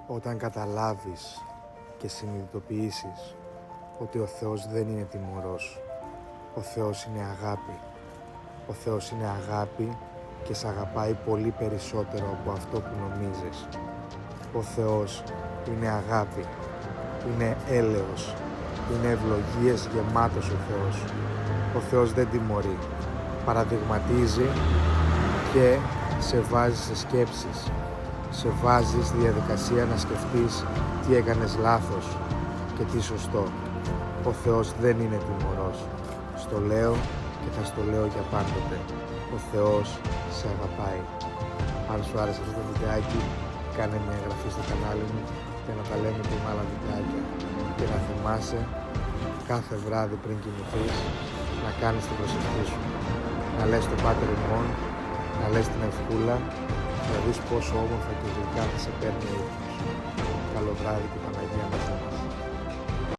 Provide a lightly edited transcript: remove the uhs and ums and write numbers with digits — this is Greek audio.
Όταν καταλάβεις και συνειδητοποιήσεις ότι ο Θεός δεν είναι τιμωρός, ο Θεός είναι αγάπη. Ο Θεός είναι αγάπη και σ' αγαπάει πολύ περισσότερο από αυτό που νομίζεις. Ο Θεός είναι αγάπη, είναι έλεος, είναι ευλογίες γεμάτος ο Θεός. Ο Θεός δεν τιμωρεί, παραδειγματίζει και σε βάζει σε σκέψεις. Σε βάζει στη διαδικασία να σκεφτείς τι έκανες λάθος και τι σωστό. Ο Θεός δεν είναι τιμωρός. Στο λέω και θα στο λέω για πάντοτε. Ο Θεός σε αγαπάει. Αν σου άρεσε αυτό το βιντεάκι, κάνε μια εγγραφή στο κανάλι μου και να τα λέμε και με άλλα βιντεάκια. Και να θυμάσαι κάθε βράδυ πριν κοιμηθείς να κάνεις την προσευχή σου. Να λες το Πάτερ ημών, να λες την ευχούλα, να δεις πόσο όμορφα και γλυκά θα σε παίρνει ο ύπνος. Καλό βράδυ και Παναγία μαζί μας.